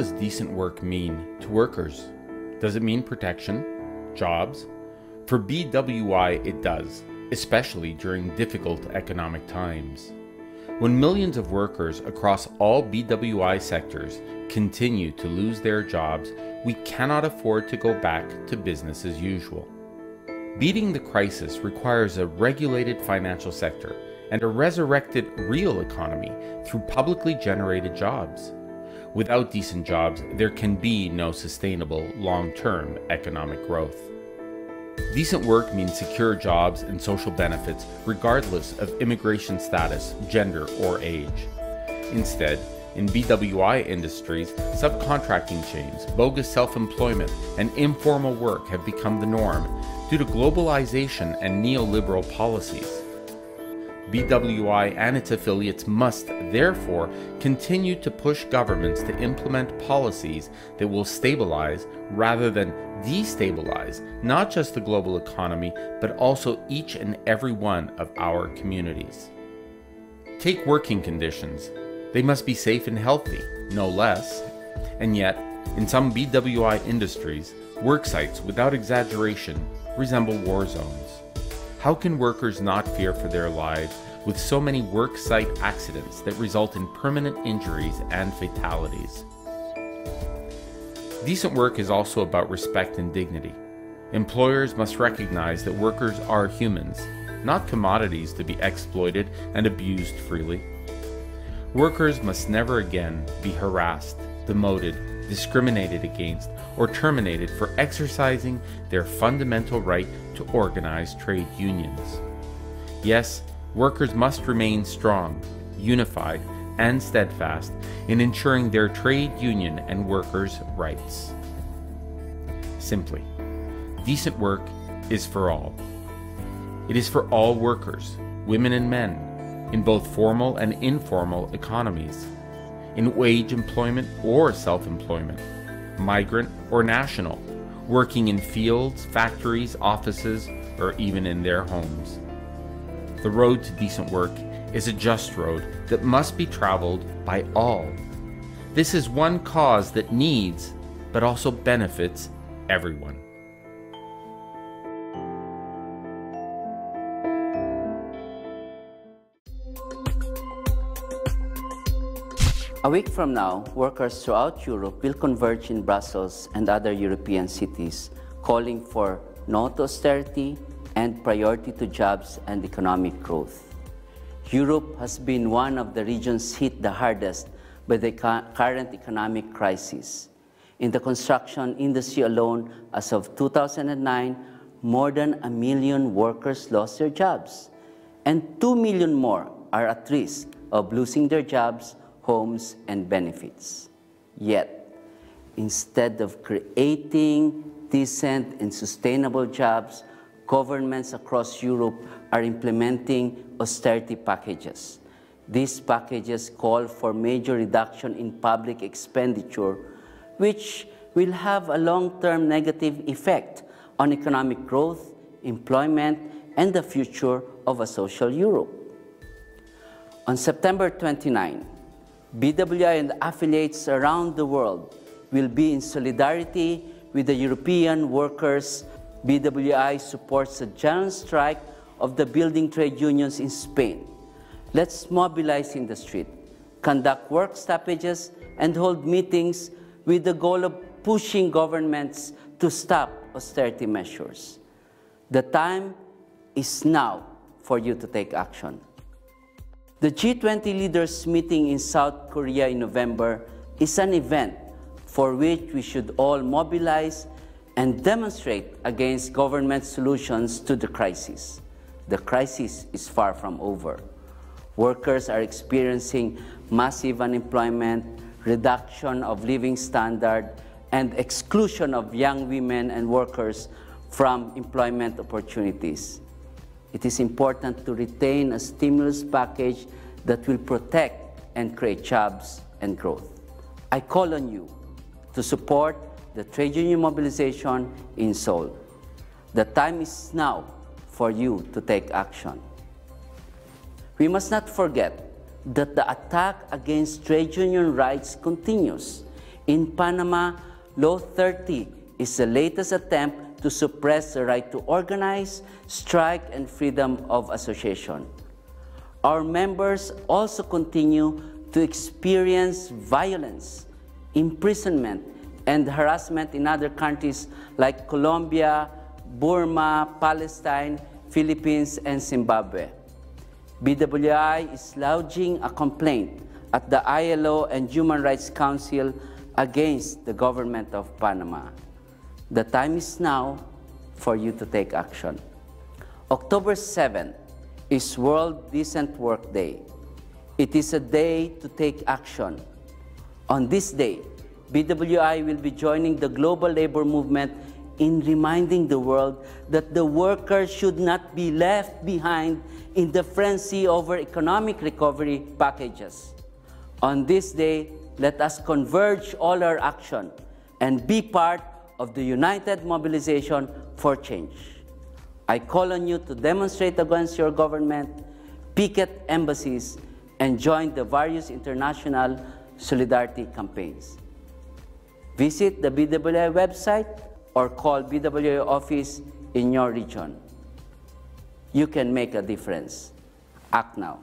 does decent work mean to workers? Does it mean protection? Jobs? For BWI, it does, especially during difficult economic times. When millions of workers across all BWI sectors continue to lose their jobs, we cannot afford to go back to business as usual. Beating the crisis requires a regulated financial sector and a resurrected real economy through publicly generated jobs. Without decent jobs, there can be no sustainable long-term economic growth. Decent work means secure jobs and social benefits regardless of immigration status, gender, or age. Instead, in BWI industries, subcontracting chains, bogus self-employment, and informal work have become the norm due to globalization and neoliberal policies. BWI and its affiliates must, therefore, continue to push governments to implement policies that will stabilize rather than destabilize not just the global economy, but also each and every one of our communities. Take working conditions. They must be safe and healthy, no less. And yet, in some BWI industries, work sites, without exaggeration, resemble war zones. How can workers not fear for their lives with so many work site accidents that result in permanent injuries and fatalities? Decent work is also about respect and dignity. Employers must recognize that workers are humans, not commodities to be exploited and abused freely. Workers must never again be harassed, demoted, discriminated against, or terminated for exercising their fundamental right to organize trade unions. Yes, workers must remain strong, unified, and steadfast in ensuring their trade union and workers' rights. Simply, decent work is for all. It is for all workers, women and men, in both formal and informal economies, in wage employment or self-employment, migrant or national, working in fields, factories, offices, or even in their homes. The road to decent work is a just road that must be traveled by all. This is one cause that needs, but also benefits, everyone. A week from now, workers throughout Europe will converge in Brussels and other European cities, calling for no to austerity and priority to jobs and economic growth. Europe has been one of the regions hit the hardest by the current economic crisis. In the construction industry alone, as of 2009, more than 1 million workers lost their jobs, and 2 million more are at risk of losing their jobs, homes, and benefits. Yet, instead of creating decent and sustainable jobs, governments across Europe are implementing austerity packages. These packages call for major reduction in public expenditure, which will have a long-term negative effect on economic growth, employment, and the future of a social Europe. On September 29, BWI and affiliates around the world will be in solidarity with the European workers. BWI supports a general strike of the building trade unions in Spain. Let's mobilize in the street, conduct work stoppages, and hold meetings with the goal of pushing governments to stop austerity measures. The time is now for you to take action. The G20 leaders meeting in South Korea in November is an event for which we should all mobilize and demonstrate against government solutions to the crisis. The crisis is far from over. Workers are experiencing massive unemployment, reduction of living standard, and exclusion of young women and workers from employment opportunities. It is important to retain a stimulus package that will protect and create jobs and growth. I call on you to support the trade union mobilization in Seoul. The time is now for you to take action. We must not forget that the attack against trade union rights continues. In Panama, Law 30 is the latest attempt to suppress the right to organize, strike, and freedom of association. Our members also continue to experience violence, imprisonment, and harassment in other countries like Colombia, Burma, Palestine, Philippines, and Zimbabwe. BWI is lodging a complaint at the ILO and Human Rights Council against the government of Panama. The time is now for you to take action. October 7th is World Decent Work Day. It is a day to take action. On this day, BWI will be joining the global labor movement in reminding the world that the workers should not be left behind in the frenzy over economic recovery packages. On this day, let us converge all our action and be part of the united mobilization for change. I call on you to demonstrate against your government, picket embassies, and join the various international solidarity campaigns. Visit the BWI website or call BWI office in your region. You can make a difference. Act now.